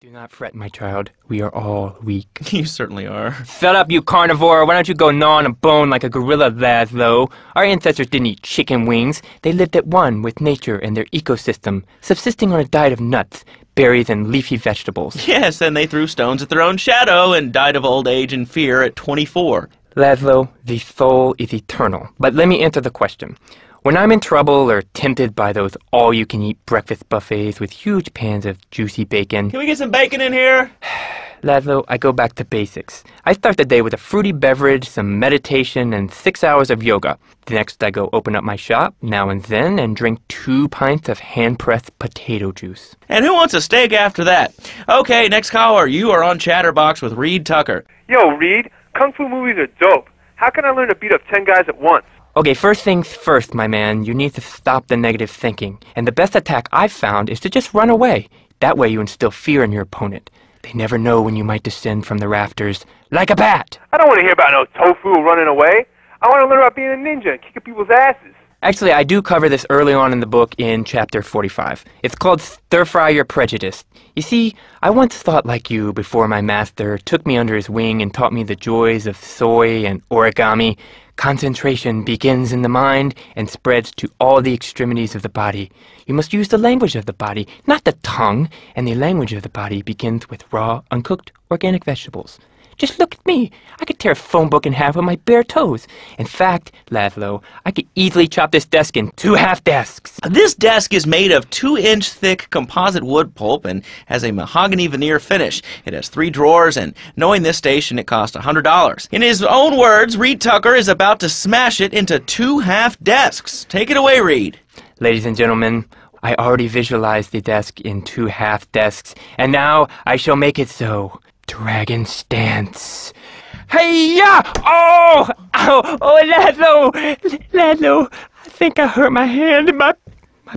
Do not fret, my child. We are all weak. You certainly are. Shut up, you carnivore! Why don't you go gnaw on a bone like a gorilla, Laszlo? Our ancestors didn't eat chicken wings. They lived at one with nature and their ecosystem, subsisting on a diet of nuts, berries, and leafy vegetables. Yes, and they threw stones at their own shadow and died of old age and fear at 24. Laszlo, the soul is eternal. But let me answer the question. When I'm in trouble or tempted by those all-you-can-eat breakfast buffets with huge pans of juicy bacon... Can we get some bacon in here? Laszlo, I go back to basics. I start the day with a fruity beverage, some meditation, and 6 hours of yoga. Next, I go open up my shop, now and then, and drink 2 pints of hand-pressed potato juice. And who wants a steak after that? Okay, next caller. You are on ChatterBox with Reed Tucker. Yo, Reed, Kung Fu movies are dope. How can I learn to beat up 10 guys at once? Okay, first things first, my man. You need to stop the negative thinking. And the best attack I've found is to just run away. That way you instill fear in your opponent. They never know when you might descend from the rafters like a bat. I don't want to hear about no tofu running away. I want to learn about being a ninja and kicking people's asses. Actually, I do cover this early on in the book in chapter 45. It's called Stir Fry Your Prejudice. You see, I once thought like you before my master took me under his wing and taught me the joys of soy and origami. Concentration begins in the mind and spreads to all the extremities of the body. You must use the language of the body, not the tongue, and the language of the body begins with raw, uncooked, organic vegetables. Just look at me. I could tear a phone book in half with my bare toes. In fact, Laszlo, I could easily chop this desk in 2 half desks. This desk is made of 2-inch thick composite wood pulp and has a mahogany veneer finish. It has 3 drawers, and knowing this station, it cost $100. In his own words, Reed Tucker is about to smash it into 2 half desks. Take it away, Reed. Ladies and gentlemen, I already visualized the desk in 2 half desks, and now I shall make it so. Dragon stance. Hey-ya! Oh! Ow! Oh, Laszlo! I think I hurt my hand and my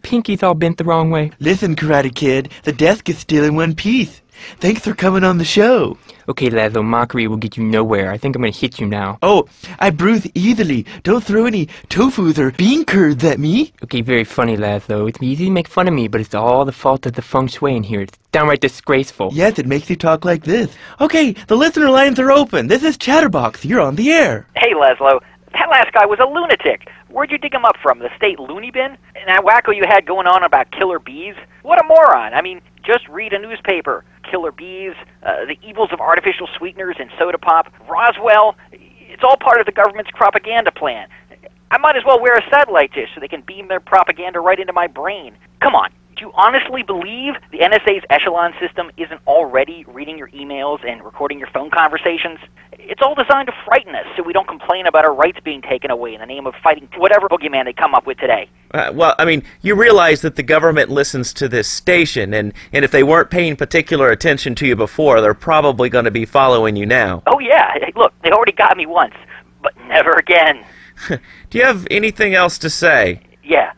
pinky's all bent the wrong way. Listen, Karate Kid, the desk is still in one piece. Thanks for coming on the show. Okay, Laszlo, mockery will get you nowhere. I think I'm gonna hit you now. Oh, I bruise easily. Don't throw any tofus or bean curds at me. Okay, very funny, Laszlo. It's easy to make fun of me, but it's all the fault of the feng shui in here. It's downright disgraceful. Yes, it makes you talk like this. Okay, the listener lines are open. This is ChatterBox. You're on the air. Hey, Laszlo. That last guy was a lunatic. Where'd you dig him up from? The state loony bin? And that wacko you had going on about killer bees? What a moron. I mean, just read a newspaper. Killer bees, the evils of artificial sweeteners and soda pop, Roswell. It's all part of the government's propaganda plan. I might as well wear a satellite dish so they can beam their propaganda right into my brain. Come on. Do you honestly believe the NSA's echelon system isn't already reading your emails and recording your phone conversations? It's all designed to frighten us so we don't complain about our rights being taken away in the name of fighting whatever boogeyman they come up with today. Well, I mean, you realize that the government listens to this station, and if they weren't paying particular attention to you before, they're probably going to be following you now. Oh, yeah. Hey, look, they already got me once, but never again. Do you have anything else to say? Yeah.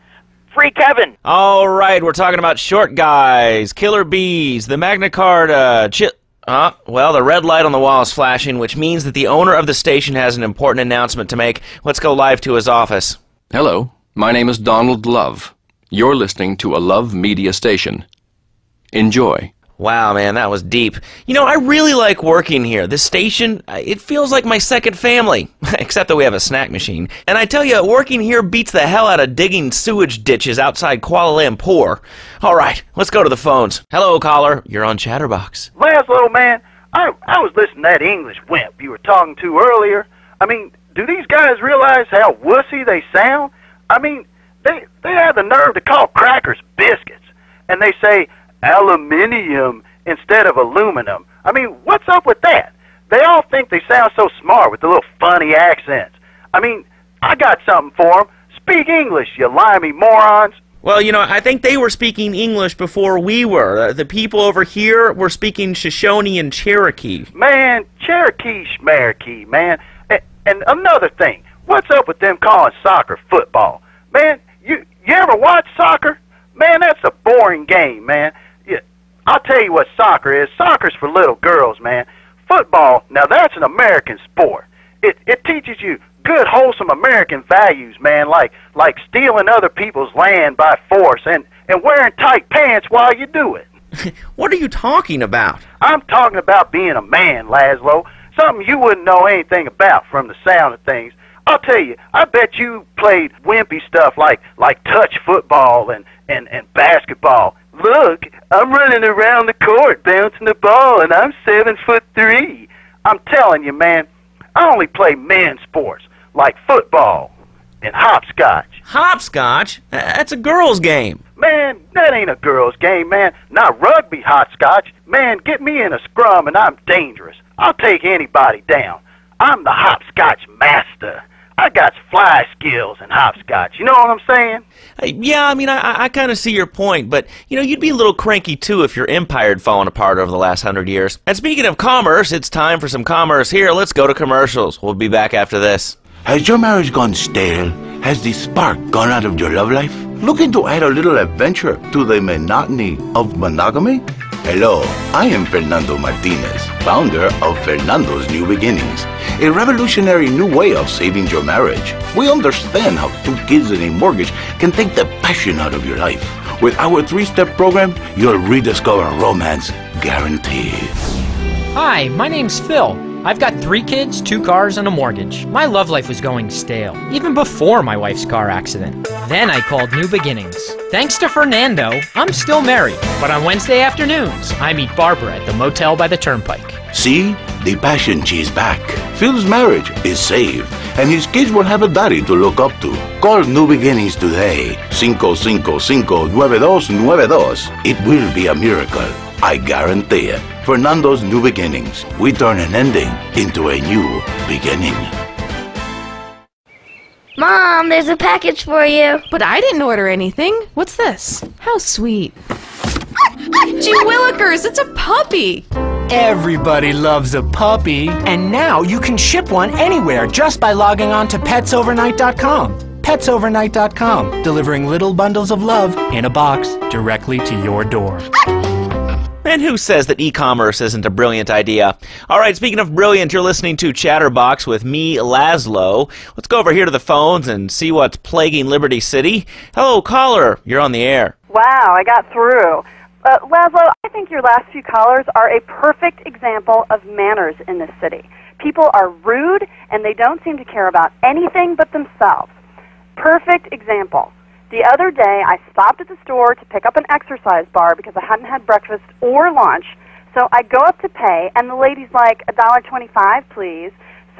Free Kevin! All right, we're talking about short guys, killer bees, the Magna Carta, well, the red light on the wall is flashing, which means that the owner of the station has an important announcement to make. Let's go live to his office. Hello, my name is Donald Love. You're listening to a Love Media station. Enjoy. Wow, man, that was deep. You know, I really like working here. This station, it feels like my second family, except that we have a snack machine. And I tell you, working here beats the hell out of digging sewage ditches outside Kuala Lumpur. All right, let's go to the phones. Hello, caller. You're on ChatterBox. Laszlo, man, I was listening to that English wimp you were talking to earlier. I mean, do these guys realize how wussy they sound? I mean, they have the nerve to call crackers biscuits, and they say aluminium instead of aluminum. I mean, what's up with that? They all think they sound so smart with the little funny accents. I mean, I got something for them. Speak English, you limey morons. Well, you know, I think they were speaking English before we were. The people over here were speaking Shoshone and Cherokee. Man, Cherokee schmarokee, man. And another thing, what's up with them calling soccer football? Man, you ever watch soccer? Man, that's a boring game, man. I'll tell you what soccer is. Soccer's for little girls, man. Football, now that's an American sport. It teaches you good, wholesome American values, man, like stealing other people's land by force and wearing tight pants while you do it. What are you talking about? I'm talking about being a man, Laszlo. Something you wouldn't know anything about from the sound of things. I'll tell you, I bet you played wimpy stuff like touch football and basketball. Look, I'm running around the court bouncing the ball, and I'm 7'3". I'm telling you, man, I only play men's sports like football and hopscotch. Hopscotch? That's a girl's game. Man, that ain't a girl's game, man. Not rugby hopscotch. Man, get me in a scrum and I'm dangerous. I'll take anybody down. I'm the hopscotch master. I got fly skills in hopscotch. You know what I'm saying? Yeah, I mean, I kind of see your point, but, you know, you'd be a little cranky, too, if your empire had fallen apart over the last 100 years. And speaking of commerce, it's time for some commerce here. Let's go to commercials. We'll be back after this. Has your marriage gone stale? Has the spark gone out of your love life? Looking to add a little adventure to the monotony of monogamy? Hello, I am Fernando Martinez, founder of Fernando's New Beginnings, a revolutionary new way of saving your marriage. We understand how 2 kids and a mortgage can take the passion out of your life. With our 3-step program, you'll rediscover romance guaranteed. Hi, my name's Phil. I've got 3 kids, 2 cars, and a mortgage. My love life was going stale, even before my wife's car accident. Then I called New Beginnings. Thanks to Fernando, I'm still married. But on Wednesday afternoons, I meet Barbara at the motel by the turnpike. See? The passion she's back. Phil's marriage is saved, and his kids will have a daddy to look up to. Call New Beginnings today. 555-9292. It will be a miracle. I guarantee it. Fernando's New Beginnings. We turn an ending into a new beginning. Mom, there's a package for you. But I didn't order anything. What's this? How sweet. Gee willikers, it's a puppy. Everybody loves a puppy. And now you can ship one anywhere just by logging on to petsovernight.com. Petsovernight.com, delivering little bundles of love in a box directly to your door. And who says that e-commerce isn't a brilliant idea? All right, speaking of brilliant, you're listening to ChatterBox with me, Laszlo. Let's go over here to the phones and see what's plaguing Liberty City. Hello, caller. You're on the air. Wow, I got through. Laszlo, I think your last few callers are a perfect example of manners in this city. People are rude, and they don't seem to care about anything but themselves. Perfect example. The other day, I stopped at the store to pick up an exercise bar because I hadn't had breakfast or lunch. So I go up to pay, and the lady's like, $1.25, please.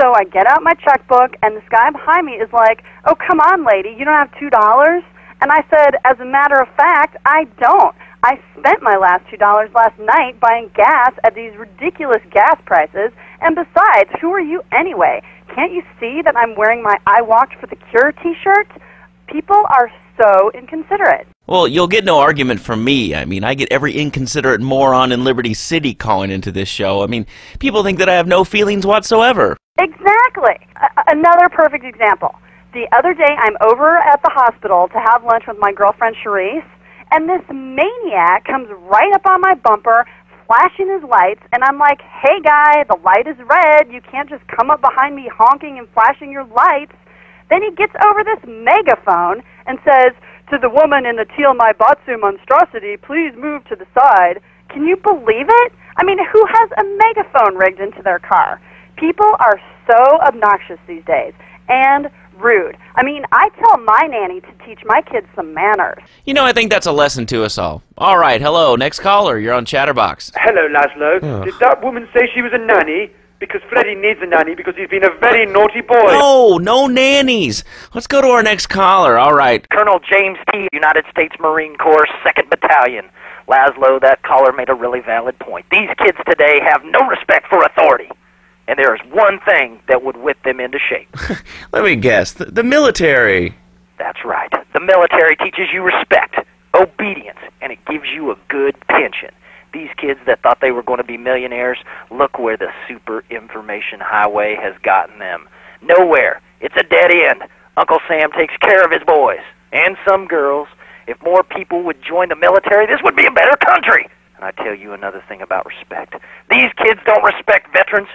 So I get out my checkbook, and this guy behind me is like, oh, come on, lady, you don't have $2? And I said, as a matter of fact, I don't. I spent my last $2 last night buying gas at these ridiculous gas prices. And besides, who are you anyway? Can't you see that I'm wearing my I Walked for the Cure t-shirt? People are so inconsiderate. Well, you'll get no argument from me. I mean, I get every inconsiderate moron in Liberty City calling into this show. I mean, people think that I have no feelings whatsoever. Exactly. Another perfect example. The other day, I'm over at the hospital to have lunch with my girlfriend, Charisse, and this maniac comes right up on my bumper, flashing his lights, and I'm like, hey, guy, the light is red. You can't just come up behind me honking and flashing your lights. Then he gets over this megaphone and says, to the woman in the teal Maibatsu monstrosity, please move to the side. Can you believe it? I mean, who has a megaphone rigged into their car? People are so obnoxious these days and rude. I mean, I tell my nanny to teach my kids some manners. You know, I think that's a lesson to us all. All right, hello, next caller. You're on ChatterBox. Hello, Laszlo. Did that woman say she was a nanny? Because Freddie needs a nanny because he's been a very naughty boy. No nannies. Let's go to our next caller. All right. Colonel James T., United States Marine Corps, 2nd Battalion. Laszlo, that caller made a really valid point. These kids today have no respect for authority. And there is one thing that would whip them into shape. Let me guess. The military. That's right. The military teaches you respect, obedience, and it gives you a good pension. These kids that thought they were going to be millionaires, look where the super information highway has gotten them. Nowhere. It's a dead end. Uncle Sam takes care of his boys. And some girls. If more people would join the military, this would be a better country. And I tell you another thing about respect. These kids don't respect veterans.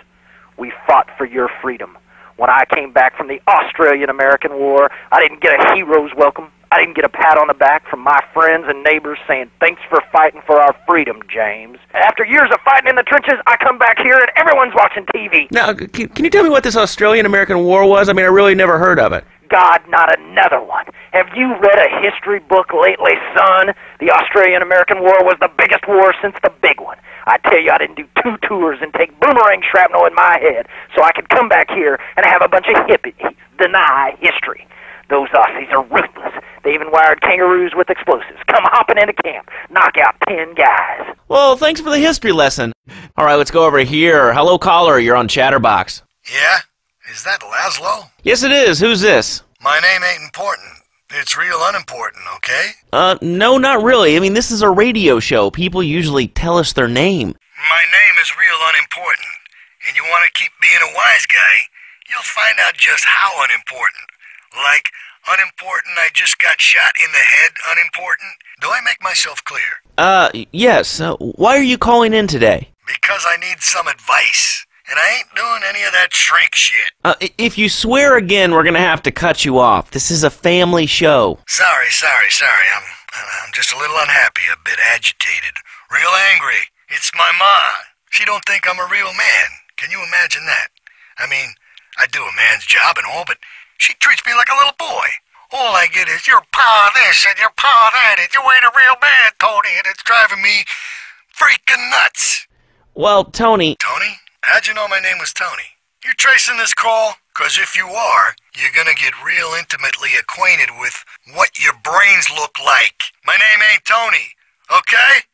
We fought for your freedom. When I came back from the Australian-American War, I didn't get a hero's welcome. I didn't get a pat on the back from my friends and neighbors saying, "Thanks for fighting for our freedom, James." After years of fighting in the trenches, I come back here and everyone's watching TV. Now, can you tell me what this Australian-American War was? I mean, I really never heard of it. God, not another one. Have you read a history book lately, son? The Australian-American War was the biggest war since the big one. I tell you, I didn't do 2 tours and take boomerang shrapnel in my head so I could come back here and have a bunch of hippies deny history. Those Aussies are ruthless. They even wired kangaroos with explosives. Come hopping into camp, knock out 10 guys. Well, thanks for the history lesson. All right, let's go over here. Hello, caller. You're on ChatterBox. Yeah? Is that Laszlo? Yes, it is. Who's this? My name ain't important. It's real unimportant, okay? No, not really. I mean, this is a radio show. People usually tell us their name. My name is real unimportant. And you want to keep being a wise guy, you'll find out just how unimportant. Like, unimportant, I just got shot in the head, unimportant. Do I make myself clear? Yes. Why are you calling in today? Because I need some advice. And I ain't doing any of that shrink shit. If you swear again, we're gonna have to cut you off. This is a family show. Sorry. I'm just a little unhappy, a bit agitated, real angry. It's my ma. She don't think I'm a real man. Can you imagine that? I mean, I do a man's job and all, but she treats me like a little boy. All I get is, "Your pa this and your pa that, and you ain't a real man, Tony," and it's driving me freaking nuts. Well, Tony... Tony? How'd you know my name was Tony? You tracing this call? 'Cause if you are, you're gonna get real intimately acquainted with what your brains look like. My name ain't Tony, okay?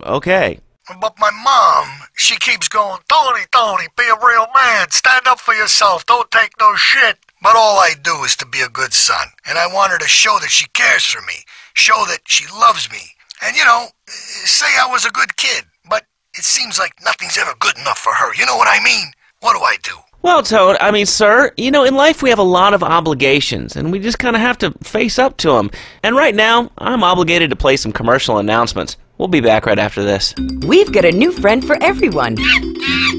Okay. But my mom, she keeps going, Tony, be a real man. Stand up for yourself. Don't take no shit. But all I do is to be a good son. And I want her to show that she cares for me. Show that she loves me. And, you know, say I was a good kid. But it seems like nothing's ever good enough for her. You know what I mean? What do I do? Well, Toad, I mean, sir, you know, in life we have a lot of obligations, and we just kind of have to face up to them. And right now, I'm obligated to play some commercial announcements. We'll be back right after this. We've got a new friend for everyone.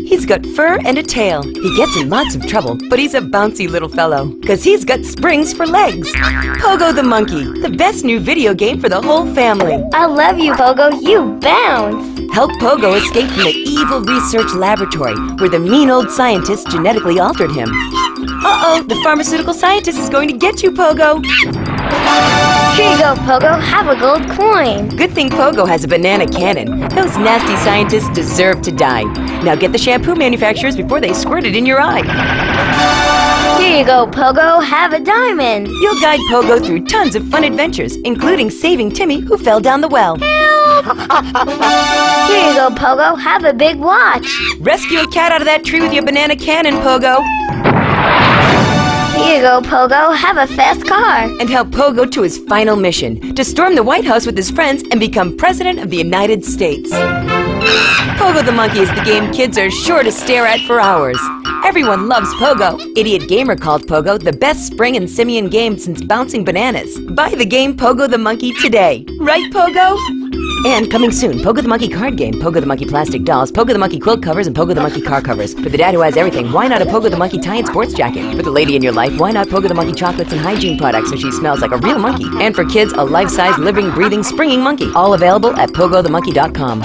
He's got fur and a tail. He gets in lots of trouble, but he's a bouncy little fellow, 'cause he's got springs for legs. Pogo the Monkey, the best new video game for the whole family. I love you, Pogo. You bounce. Help Pogo escape from the evil research laboratory where the mean old scientist genetically altered him. Uh-oh, the pharmaceutical scientist is going to get you, Pogo. Here you go, Pogo. Have a gold coin. Good thing Pogo has a banana cannon. Those nasty scientists deserve to die. Now get the shampoo manufacturers before they squirt it in your eye. Here you go, Pogo. Have a diamond. You'll guide Pogo through tons of fun adventures, including saving Timmy, who fell down the well. Help! Here you go, Pogo. Have a big watch. Rescue a cat out of that tree with your banana cannon, Pogo. Here you go, Pogo. Have a fast car. And help Pogo to his final mission, to storm the White House with his friends and become President of the United States. Pogo the Monkey is the game kids are sure to stare at for hours. Everyone loves Pogo. Idiot Gamer called Pogo the best spring and simian game since bouncing bananas. Buy the game Pogo the Monkey today. Right, Pogo? And coming soon, Pogo the Monkey card game, Pogo the Monkey plastic dolls, Pogo the Monkey quilt covers, and Pogo the Monkey car covers. For the dad who has everything, why not a Pogo the Monkey tie-in sports jacket? For the lady in your life, why not Pogo the Monkey chocolates and hygiene products so she smells like a real monkey? And for kids, a life-size, living, breathing, springing monkey. All available at pogothemonkey.com.